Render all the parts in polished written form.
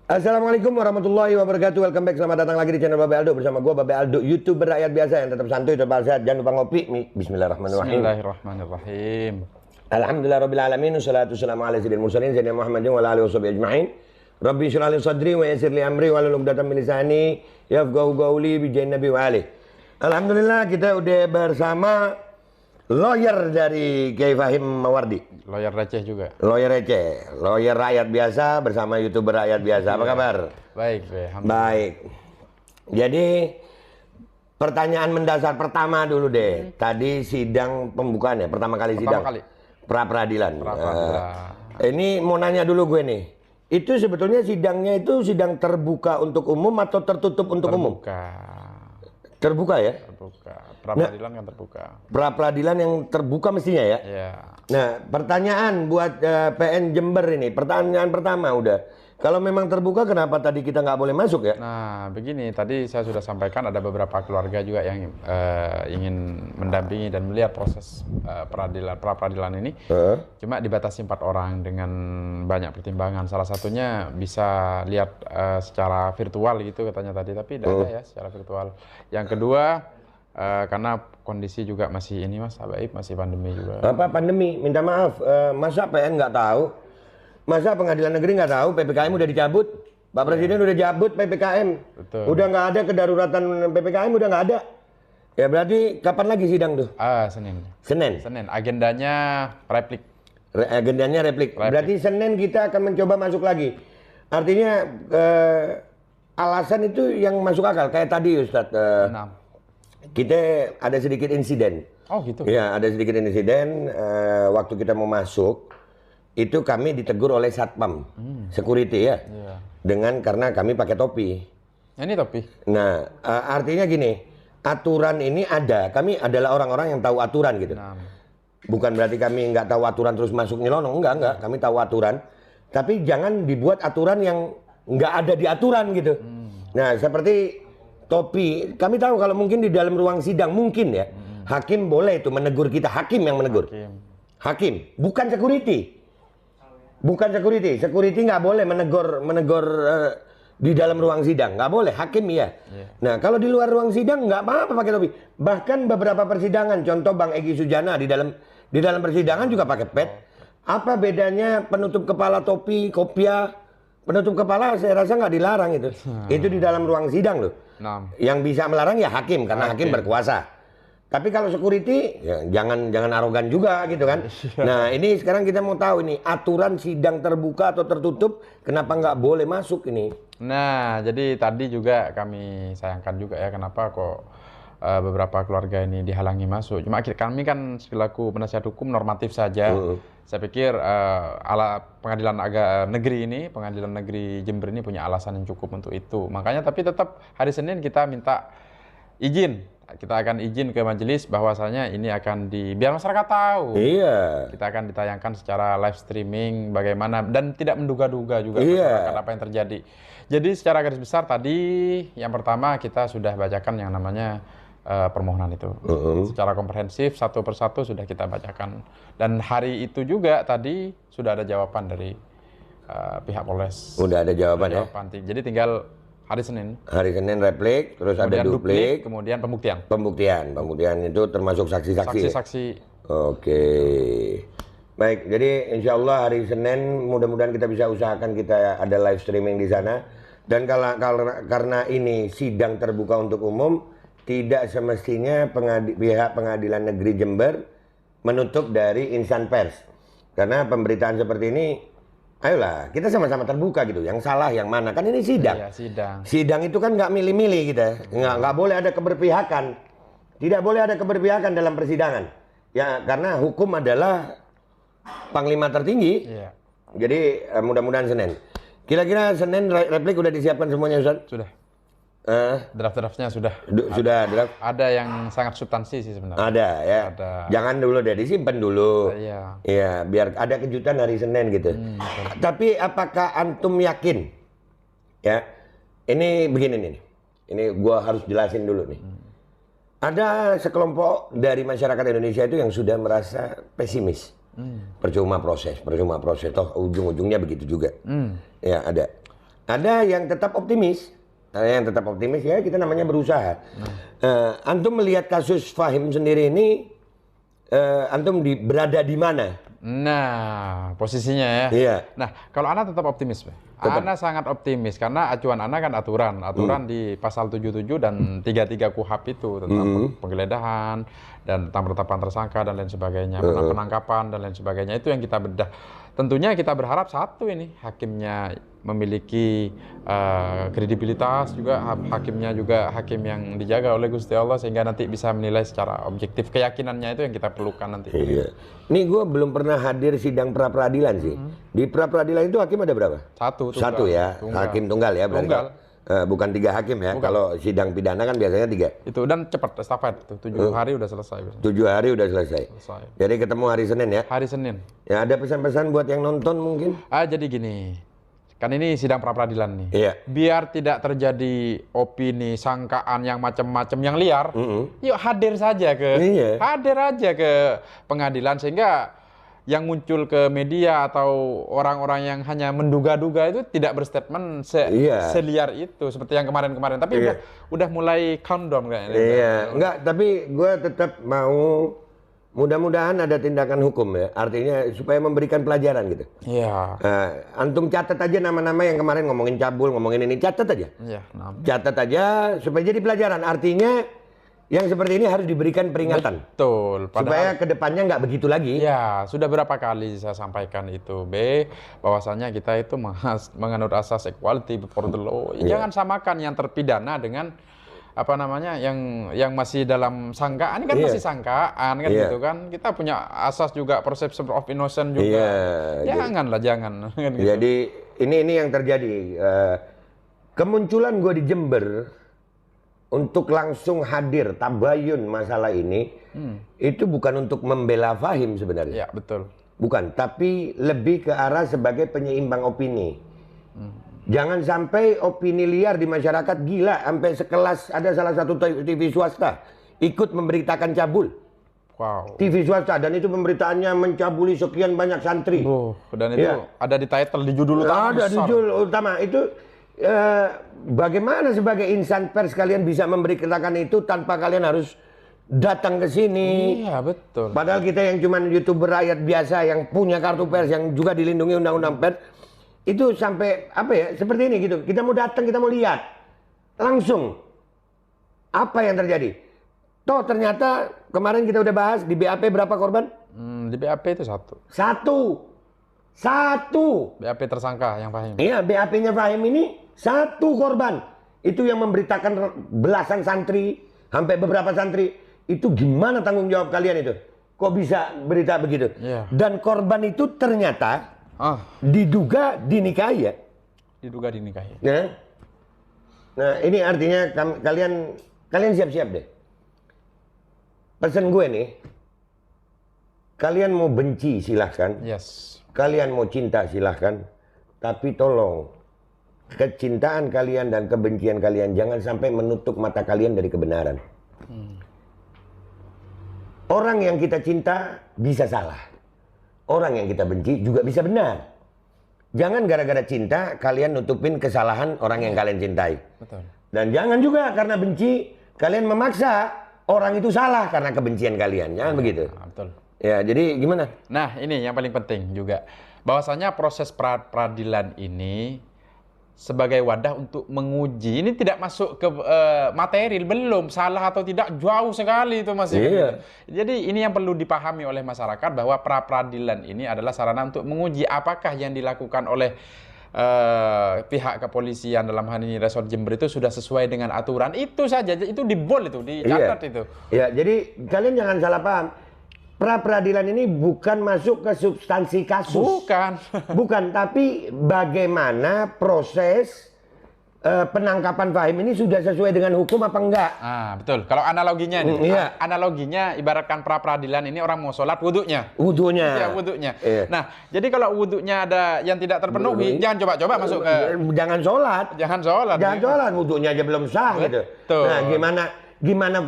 Assalamualaikum warahmatullahi wabarakatuh. Welcome back. Selamat datang lagi di channel Babe Aldo bersama gua Babe Aldo, YouTuber rakyat biasa yang tetap santuy, tetap sehat. Jangan lupa ngopi. Bismillahirrahmanirrahim. Bismillahirrahmanirrahim. Alhamdulillahirabbil alamin. Wassalatu wassalamu ala sayyidil mursalin sayyidina Muhammadin wa ala alihi washabihi ajmain. Rabbi shrah li sadri wa yassir li amri wahlul 'uqdatam min lisani yafqahu qawli bi jahin nabi wa alihi. Alhamdulillah kita udah bersama lawyer dari Kiai Fahim Mawardi. Lawyer receh juga. Lawyer receh, lawyer rakyat biasa bersama YouTuber rakyat biasa. Apa kabar? Baik, Baik. Jadi pertanyaan mendasar pertama dulu deh. Tadi sidang pembukaan ya, pertama kali sidang. Pra peradilan. Ini mau nanya dulu gue nih. Itu sebetulnya sidangnya itu sidang terbuka untuk umum atau tertutup untuk umum? Terbuka ya? Terbuka. Pra peradilan kan terbuka. Pra peradilan yang terbuka mestinya ya? Iya. Nah, pertanyaan buat PN Jember ini. Pertanyaan pertama udah. Kalau memang terbuka, kenapa tadi kita nggak boleh masuk ya? Nah, begini. Tadi saya sudah sampaikan ada beberapa keluarga juga yang ingin mendampingi dan melihat proses pra peradilan ini. Cuma dibatasi 4 orang dengan banyak pertimbangan. Salah satunya bisa lihat secara virtual gitu katanya tadi. Tapi tidak ada ya secara virtual. Yang kedua, karena kondisi juga masih ini Mas Abaib, masih pandemi juga. Apa pandemi? Minta maaf, masa PN nggak tahu? Masa pengadilan negeri nggak tahu PPKM udah dicabut? Pak Presiden udah cabut PPKM. Betul. Udah nggak ada kedaruratan PPKM, udah nggak ada. Ya berarti kapan lagi sidang tuh? Senin. Senin. Agendanya replik. Agendanya replik. Berarti Senin kita akan mencoba masuk lagi. Artinya alasan itu yang masuk akal. Kayak tadi Ustadz. Kita ada sedikit insiden. Oh gitu? Ya, ada sedikit insiden. Waktu kita mau masuk, itu kami ditegur oleh satpam, security ya. Karena kami pakai topi. Ini topi? Nah, artinya gini, aturan ini ada. Kami adalah orang-orang yang tahu aturan gitu. Bukan berarti kami nggak tahu aturan terus masuk nyelonong. Enggak. Kami tahu aturan. Tapi jangan dibuat aturan yang nggak ada di aturan gitu. Nah, seperti topi, kami tahu kalau mungkin di dalam ruang sidang mungkin ya, hakim boleh itu menegur kita, hakim yang menegur. Hakim, bukan security. Bukan security. Security nggak boleh menegur di dalam ruang sidang, nggak boleh. Hakim ya. Nah, kalau di luar ruang sidang nggak apa-apa pakai topi. Bahkan beberapa persidangan, contoh Bang Egy Sujana di dalam persidangan juga pakai pet. Apa bedanya penutup kepala topi, kopiah? Penutup kepala saya rasa nggak dilarang itu. Itu di dalam ruang sidang loh. Yang bisa melarang ya hakim karena hakim berkuasa. Tapi kalau security ya jangan arogan juga gitu kan. Nah, ini sekarang kita mau tahu ini aturan sidang terbuka atau tertutup, kenapa nggak boleh masuk ini? Nah, jadi tadi juga kami sayangkan juga ya kenapa kok beberapa keluarga ini dihalangi masuk. Cuma kami kan selaku penasihat hukum normatif saja. Saya pikir pengadilan pengadilan negeri Jember ini punya alasan yang cukup untuk itu. Makanya tapi tetap hari Senin kita minta izin. Kita akan izin ke majelis bahwasanya ini akan biar masyarakat tahu. Iya. Kita akan ditayangkan secara live streaming bagaimana dan tidak menduga-duga juga masyarakat apa yang terjadi. Jadi secara garis besar tadi yang pertama kita sudah bacakan yang namanya permohonan itu. Secara komprehensif satu persatu sudah kita bacakan. Dan hari itu juga tadi sudah ada jawaban dari pihak Polres. Udah ada jawaban ya? Jadi tinggal hari Senin replik, terus kemudian ada duplik, kemudian pembuktian. Pembuktian itu termasuk saksi-saksi. Saksi-saksi. Oke. Baik, jadi insya Allah hari Senin mudah-mudahan kita bisa usahakan kita ada live streaming di sana. Dan karena ini sidang terbuka untuk umum, tidak semestinya pihak pengadilan negeri Jember menutup dari insan pers. Karena pemberitaan seperti ini, ayolah, kita sama-sama terbuka gitu. Yang salah yang mana? Kan ini sidang. Iya, sidang. Sidang itu kan nggak milih-milih kita. Nggak boleh ada keberpihakan. Tidak boleh ada keberpihakan dalam persidangan. Ya, karena hukum adalah panglima tertinggi. Iya. Jadi mudah-mudahan Senin. Kira-kira Senin replik udah disiapkan semuanya, Ustaz? Sudah. Draft-draftnya sudah. Sudah draft. Ada yang sangat substansi sih sebenarnya. Ada ya. Ada. Jangan dulu deh, disimpan dulu. Iya. Iya, biar ada kejutan hari Senin gitu. Tapi apakah antum yakin? Ya. Ini begini nih. Ini gua harus jelasin dulu nih. Ada sekelompok dari masyarakat Indonesia itu yang sudah merasa pesimis. Percuma proses, toh ujung-ujungnya begitu juga. Ya ada. Ada yang tetap optimis. Ada yang tetap optimis, ya kita namanya berusaha. Antum melihat kasus Fahim sendiri ini, antum berada di mana? Nah, posisinya ya. Iya. Nah, kalau Ana tetap optimis, Ana sangat optimis karena acuan Ana kan aturan di pasal 77 dan 33 KUHP itu tentang penggeledahan dan tentang penetapan tersangka dan lain sebagainya, penangkapan dan lain sebagainya, itu yang kita bedah. Tentunya kita berharap satu ini hakimnya memiliki kredibilitas, juga hakimnya juga hakim yang dijaga oleh Gusti Allah sehingga nanti bisa menilai secara objektif. Keyakinannya itu yang kita perlukan nanti. Iya. Ini gue belum pernah hadir sidang pra peradilan sih. Di pra peradilan itu hakim ada berapa? Satu ya. Hakim tunggal ya berarti. Tunggal. Bukan 3 hakim ya. Kalau sidang pidana kan biasanya 3. Itu dan cepat estafet itu 7 hari udah selesai. 7 hari udah selesai. Jadi ketemu hari Senin ya. Hari Senin. Ya, ada pesan-pesan buat yang nonton mungkin? Jadi gini. Kan ini sidang pra peradilan nih. Iya. Biar tidak terjadi opini, sangkaan yang macam-macam yang liar, yuk hadir aja ke pengadilan sehingga yang muncul ke media atau orang-orang yang hanya menduga-duga itu tidak berstatement seliar itu seperti yang kemarin-kemarin. Tapi udah mulai countdown kayaknya. Iya, enggak, tapi gue tetap mau mudah-mudahan ada tindakan hukum ya, artinya supaya memberikan pelajaran gitu. Iya. Antum catat aja nama-nama yang kemarin ngomongin cabul, ngomongin ini, catat aja. Iya. Catat aja supaya jadi pelajaran. Artinya yang seperti ini harus diberikan peringatan. Betul. Supaya kedepannya nggak begitu lagi. Ya, sudah berapa kali saya sampaikan itu, bahwasanya kita itu menganut asas equality before the law. Jangan samakan yang terpidana dengan yang masih dalam sangkaan. Ini kan masih sangkaan kan gitu kan. Kita punya asas juga presumption of innocence juga. Jangan. Jadi ini yang terjadi. Kemunculan gue di Jember untuk langsung hadir tabayun masalah ini itu bukan untuk membela Fahim sebenarnya. Ya, betul. Bukan, tapi lebih ke arah sebagai penyeimbang opini. Jangan sampai opini liar di masyarakat, gila sampai sekelas ada salah satu TV swasta ikut memberitakan cabul. Wow. TV swasta, dan itu pemberitaannya mencabuli sekian banyak santri. Dan itu ada di title, di judul utama. Ada di judul utama itu. Bagaimana sebagai insan pers kalian bisa memberitakan itu tanpa kalian harus datang ke sini? Iya, betul. Padahal kita yang cuman YouTuber rakyat biasa yang punya kartu pers yang juga dilindungi undang-undang pers, itu sampai seperti ini gitu. Kita mau datang, kita mau lihat langsung apa yang terjadi. Toh ternyata kemarin kita udah bahas di BAP berapa korban? Di BAP itu satu. BAP tersangka yang Fahim. Iya, BAP-nya Fahim ini 1 korban. Itu yang memberitakan belasan santri, sampai beberapa santri. Itu gimana tanggung jawab kalian itu? Kok bisa berita begitu? Dan korban itu ternyata diduga dinikahi ya. Nah, ini artinya kalian siap-siap deh. Pesan gue nih, kalian mau benci silahkan. Kalian mau cinta silahkan. Tapi tolong, kecintaan kalian dan kebencian kalian jangan sampai menutup mata kalian dari kebenaran. Orang yang kita cinta bisa salah. Orang yang kita benci juga bisa benar. Jangan gara-gara cinta kalian nutupin kesalahan orang yang kalian cintai. Betul. Dan jangan juga karena benci kalian memaksa orang itu salah karena kebencian kalian. Jangan begitu. Betul. Ya, jadi gimana? Nah, ini yang paling penting juga. Bahwasanya proses peradilan ini sebagai wadah untuk menguji, ini tidak masuk ke materi, belum salah atau tidak, jauh sekali itu masih. Jadi ini yang perlu dipahami oleh masyarakat, bahwa pra-peradilan ini adalah sarana untuk menguji apakah yang dilakukan oleh pihak kepolisian dalam hal ini Resort Jember itu sudah sesuai dengan aturan. Itu saja, itu di bold itu, dicatat itu. Ya, jadi kalian jangan salah paham. Pra-peradilan ini bukan masuk ke substansi kasus. Bukan, tapi bagaimana proses penangkapan Fahim ini sudah sesuai dengan hukum apa enggak? Betul. Kalau analoginya analoginya ibaratkan pra-peradilan ini orang mau sholat, wudhunya. Wudhunya. Nah, jadi kalau wudhunya ada yang tidak terpenuhi, jangan coba-coba masuk ke. Jangan sholat. Jangan sholat, wudhunya aja belum sah gitu. Nah, gimana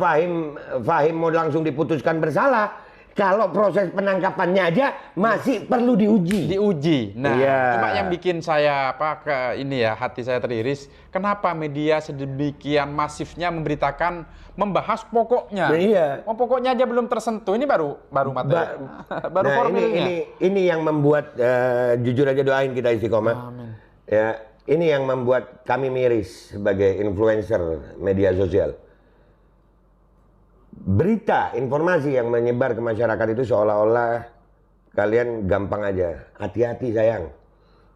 Fahim mau langsung diputuskan bersalah? kalau proses penangkapannya aja masih perlu diuji. Nah, Iya. cuma yang bikin saya hati saya teriris, kenapa media sedemikian masifnya membahas pokoknya. Iya. Oh, pokoknya aja belum tersentuh. Ini baru materi. Baru Nah, formilnya. ini yang membuat jujur aja doain kita istiqomah. Amin. Ya, ini yang membuat kami miris sebagai influencer media sosial. Berita, informasi yang menyebar ke masyarakat itu seolah-olah kalian gampang aja. Hati-hati sayang.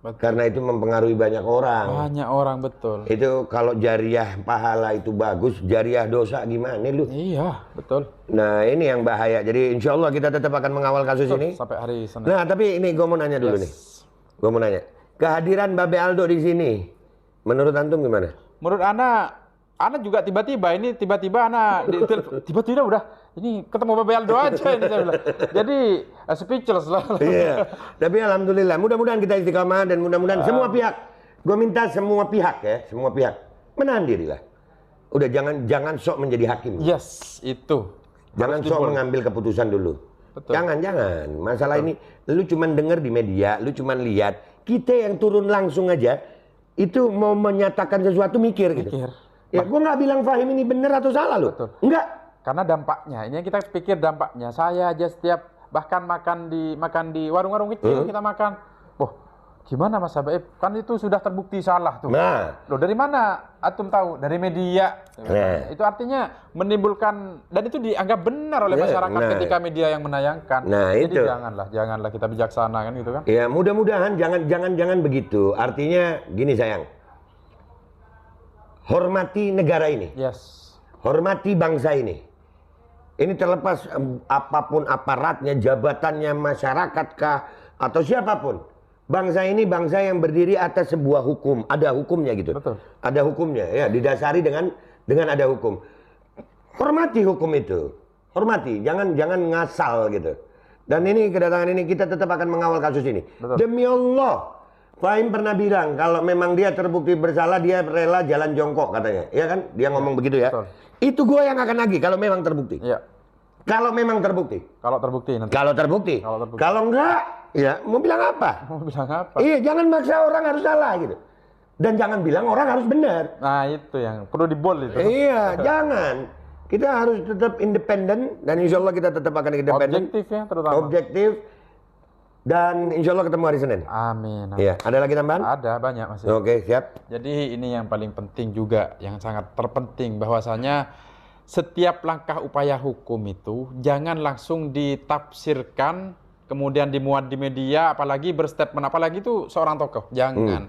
Betul. Karena itu mempengaruhi banyak orang. Banyak orang, betul. Itu kalau jariah pahala itu bagus, jariah dosa gimana lu? Iya, betul. Nah ini yang bahaya. Jadi insya Allah kita tetap akan mengawal kasus ini. Sampai hari Senin. Nah tapi ini gue mau nanya dulu nih. Gue mau nanya. Kehadiran Babe Aldo di sini, menurut antum gimana? Menurut Ana juga tiba-tiba tiba-tiba udah ini ketemu Babe Aldo aja ini saya bilang. Jadi speechless lah. Iya. Tapi alhamdulillah, mudah-mudahan kita istiqamah dan mudah-mudahan semua pihak, gue minta semua pihak menahan diri lah. Udah jangan sok menjadi hakim. Yes, itu. Jangan sok mengambil keputusan dulu. Betul. Jangan. Masalah ini, lu cuman denger di media, lu cuman lihat. Kita yang turun langsung aja, itu mau menyatakan sesuatu mikir gitu. Ya, gue nggak bilang Fahim ini bener atau salah loh. Betul. Enggak. Karena dampaknya, ini kita pikir dampaknya. Saya aja setiap bahkan makan di warung-warung kecil kita makan. Oh, gimana Mas Habaib? Kan itu sudah terbukti salah tuh. Nah, Loh dari mana Atum tahu? Dari media. Nah. Itu artinya menimbulkan dan itu dianggap benar oleh masyarakat ketika media yang menayangkan. Nah, jadi itu. janganlah kita bijaksana kan gitu kan. Ya mudah-mudahan jangan begitu. Artinya gini sayang. Hormati negara ini. Yes. Hormati bangsa ini. Ini terlepas apapun aparatnya, jabatannya, masyarakat kah, atau siapapun. Bangsa ini bangsa yang berdiri atas sebuah hukum. Ada hukumnya gitu. Betul. Ada hukumnya ya, didasari dengan ada hukum. Hormati hukum itu. Hormati, jangan ngasal gitu. Dan ini kedatangan ini kita tetap akan mengawal kasus ini. Betul. Demi Allah. Fahim pernah bilang kalau memang dia terbukti bersalah dia rela jalan jongkok katanya, ya kan? Dia ngomong begitu ya. Betul. Itu gue yang akan nagih kalau memang terbukti. Iya. Kalau memang terbukti. Kalau terbukti nanti. Kalau terbukti. Kalau enggak, ya mau bilang apa? Mau bilang apa? Iya, jangan maksa orang harus salah gitu. Dan jangan bilang orang harus benar. Nah itu yang perlu dibol itu. Iya, jangan. Kita harus tetap independen dan insya Allah kita tetap akan independen. Objektif ya terutama. Objektif. Dan insya Allah ketemu hari Senin. Amin. Iya, ada lagi tambahan? Ada banyak masih. Oke, siap. Jadi ini yang paling penting juga, yang sangat terpenting bahwasanya setiap langkah upaya hukum itu jangan langsung ditafsirkan kemudian dimuat di media, apalagi berstatement, apalagi itu seorang tokoh. Jangan.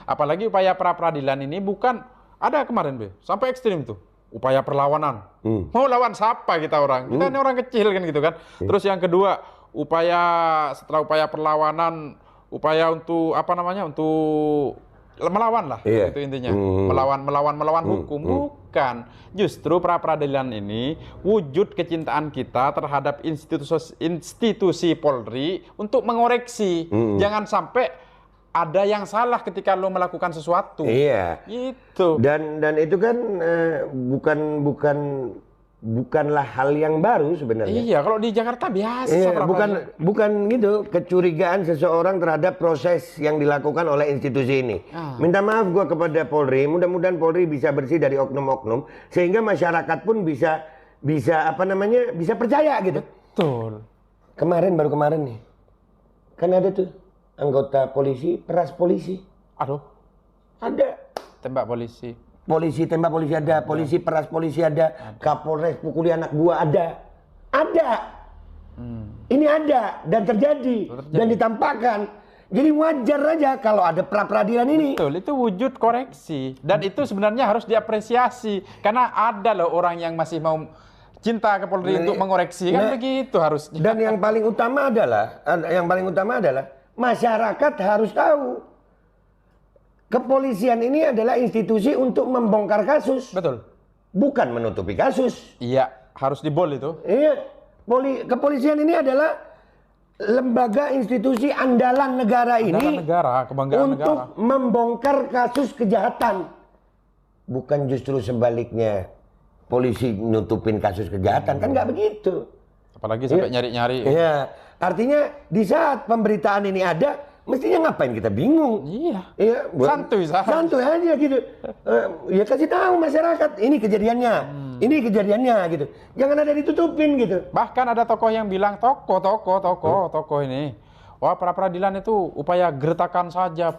Apalagi upaya pra peradilan ini bukan ada kemarin sampai ekstrim tuh. Upaya perlawanan. Mau lawan siapa kita orang? Kita ini orang kecil kan gitu kan. Terus yang kedua, setelah upaya perlawanan, upaya untuk untuk melawan lah, itu intinya. Melawan hukum. Bukan. Justru pra peradilan ini wujud kecintaan kita terhadap institusi Polri untuk mengoreksi. Jangan sampai ada yang salah ketika lo melakukan sesuatu. Iya. Itu. Dan itu kan bukanlah hal yang baru sebenarnya. Iya, kalau di Jakarta biasa. Iya, bukan gitu kecurigaan seseorang terhadap proses yang dilakukan oleh institusi ini. Minta maaf gua kepada Polri, mudah-mudahan Polri bisa bersih dari oknum-oknum sehingga masyarakat pun bisa percaya gitu. Betul. Baru kemarin nih. Kan ada tuh anggota polisi peras polisi. Aduh. Ada. Tembak polisi. Polisi tembak polisi ada, polisi peras polisi ada, Kapolres pukuli anak buah ada. Ini ada dan terjadi dan ditampakkan. Jadi wajar aja kalau ada pra peradilan ini. Betul, itu wujud koreksi dan itu sebenarnya harus diapresiasi karena ada loh orang yang masih mau cinta ke Polri untuk mengoreksi kan begitu harusnya. Dan yang paling utama adalah masyarakat harus tahu. Kepolisian ini adalah institusi untuk membongkar kasus. Betul. Bukan menutupi kasus. Iya, harus dibol itu. Iya. Kepolisian ini adalah lembaga institusi andalan negara ini untuk membongkar kasus kejahatan. Bukan justru sebaliknya polisi nutupin kasus kejahatan. Kan nggak begitu. Apalagi sampai nyari-nyari. Iya, artinya di saat pemberitaan ini ada, mestinya ngapain kita bingung? Iya. Iya, Santuy saja. santuy aja gitu. Ya kasih tahu masyarakat, ini kejadiannya, ini kejadiannya gitu. Jangan ada ditutupin gitu. Bahkan ada tokoh yang bilang tokoh ini, wah pra peradilan itu upaya gertakan saja,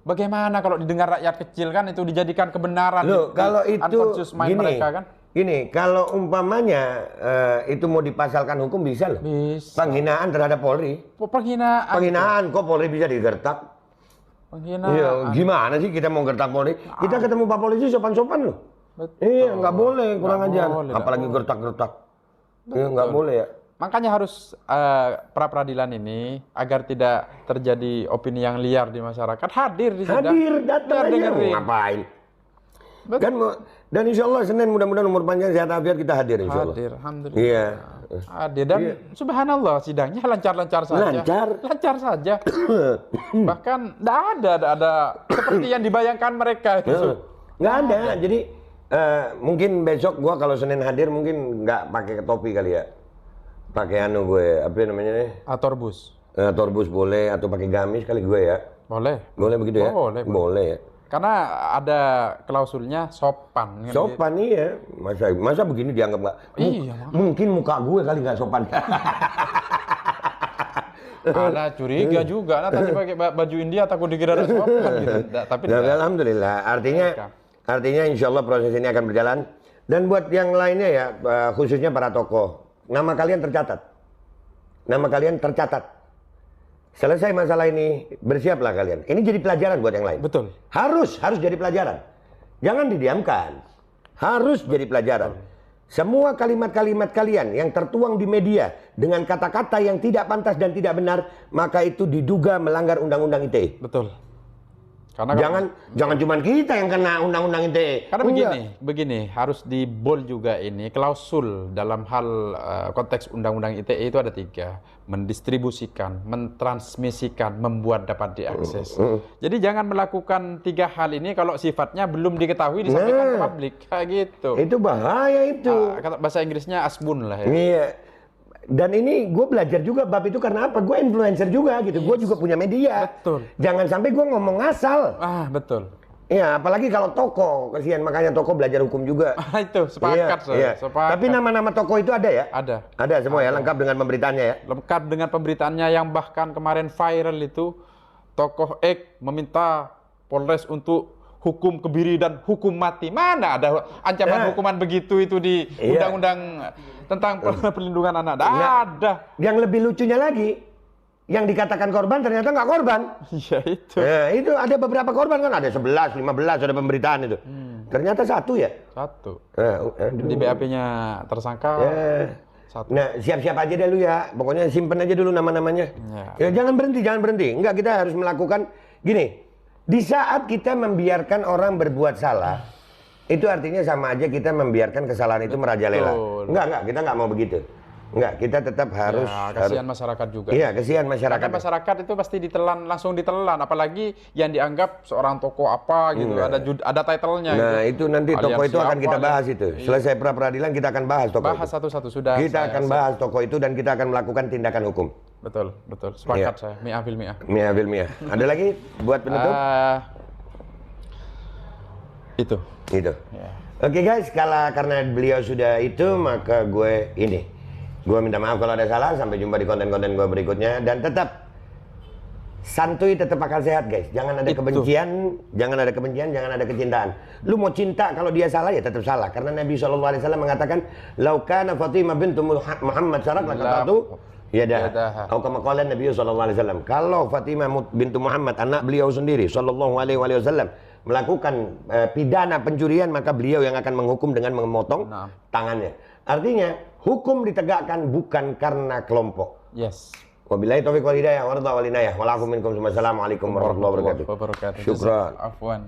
Bagaimana kalau didengar rakyat kecil kan itu dijadikan kebenaran? Loh, kalau itu unconscious mind mereka kan? Gini, kalau umpamanya itu mau dipasalkan hukum bisa loh. Bisa. Penghinaan terhadap Polri. Penghinaan. Penghinaan kok Polri bisa digertak? Penghinaan. Iya, gimana sih kita mau gertak Polri? Kita ketemu Pak Polisi sopan-sopan loh. Betul. Iya, nggak boleh, kurang Nggak ajar. boleh, Apalagi gertak-gertak. Iya, nggak boleh ya. Makanya harus pra peradilan ini agar tidak terjadi opini yang liar di masyarakat hadir di sidang. Hadir, datang aja. dengerin. Ngapain? Betul. Kan dan insya Allah Senin mudah-mudahan umur panjang sehat afiat kita hadir insya Allah. Hadir, alhamdulillah. Iya. Hadir dan subhanallah sidangnya lancar-lancar saja. Lancar saja. Bahkan tidak ada seperti yang dibayangkan mereka itu. Nggak ada. Jadi mungkin besok gua kalau Senin hadir mungkin nggak pakai topi kali ya. Pakai gue apa namanya nih? Torbus. Torbus boleh atau pakai gamis kali gue ya. Boleh. Boleh begitu ya? Boleh ya. Karena ada klausulnya sopan. Sopan iya. Masa begini dianggap nggak? Iya. Mungkin muka gue kali nggak sopan. Ada curiga juga. Nah tadi pakai baju India takut dikira ada sopan gitu. Tapi alhamdulillah. Artinya insya Allah proses ini akan berjalan. Dan buat yang lainnya ya, khususnya para tokoh, nama kalian tercatat. Nama kalian tercatat. Selesai masalah ini, bersiaplah kalian. Ini jadi pelajaran buat yang lain. Betul. Harus jadi pelajaran. Jangan didiamkan. Harus jadi pelajaran. Semua kalimat-kalimat kalian yang tertuang di media dengan kata-kata yang tidak pantas dan tidak benar, maka itu diduga melanggar undang-undang ITE. Betul. Karena jangan cuma kita yang kena undang-undang ITE. Karena begini, harus di bold juga ini klausul dalam hal konteks undang-undang ITE itu ada 3: mendistribusikan, mentransmisikan, membuat dapat diakses. Jadi jangan melakukan 3 hal ini kalau sifatnya belum diketahui disampaikan ke publik kayak gitu. Itu bahaya itu. Kata bahasa Inggrisnya asbun lah ya. Iya. Dan ini gue belajar juga bab itu karena apa? Gue influencer juga gitu. Gue juga punya media. Betul. Jangan sampai gue ngomong asal. Betul. Iya, apalagi kalau tokoh. Kasihan, makanya tokoh belajar hukum juga. Itu sepakat, iya. Sepakat. Tapi nama-nama tokoh itu ada ya? Ada. Ada semua ya, lengkap dengan pemberitaannya ya? Lengkap dengan pemberitaannya yang bahkan kemarin viral itu. Tokoh X meminta Polres untuk hukum kebiri dan hukum mati. Mana ada ancaman hukuman begitu itu di undang-undang tentang perlindungan anak? Ada. Yang lebih lucunya lagi, yang dikatakan korban ternyata nggak korban. Iya itu. Itu ada beberapa korban kan, ada 11, 15 ada pemberitaan itu. Ternyata 1 ya? 1. Di BAP-nya tersangka. Nah, siap-siap aja deh lu ya. Pokoknya simpen aja dulu nama-namanya. Ya, jangan berhenti. Enggak, kita harus melakukan gini. Di saat kita membiarkan orang berbuat salah, itu artinya sama aja kita membiarkan kesalahan itu merajalela. Enggak, kita nggak mau begitu. Enggak, kita tetap harus... kasihan masyarakat juga. Iya, kasihan masyarakat. Karena masyarakat itu pasti langsung ditelan. Apalagi yang dianggap seorang tokoh apa gitu, ada title-nya. Nah, itu nanti tokoh itu akan kita bahas itu. Selesai pra peradilan kita akan bahas tokoh bahas satu-satu sudah. Kita akan bahas tokoh itu dan kita akan melakukan tindakan hukum. Betul. Sepakat saya. Mi'ah fil mi'ah. Mi'ah fil mi'ah. Ada lagi buat penutup? Itu. Oke guys, karena beliau sudah itu, maka gue minta maaf kalau ada salah. Sampai jumpa di konten-konten gue berikutnya. Dan tetap santuy, tetap akal sehat guys. Jangan ada kebencian, jangan ada kecintaan. Lu mau cinta kalau dia salah ya tetap salah. Karena Nabi SAW mengatakan, "Lau kana Fatimah bintu Muhammad sarak lakatatu yadaha." Atau kama qala Nabi SAW. Kalau Fatimah bintu Muhammad, anak beliau sendiri SAW, melakukan pidana pencurian, maka beliau yang akan menghukum dengan memotong tangannya. Artinya hukum ditegakkan bukan karena kelompok. Yes. Wabillahi taufiq wal hidayah, warahmatullahi wabarakatuh. Walakum minkum. Assalamualaikum warahmatullahi wabarakatuh. Syukran. Syukran. Afwan.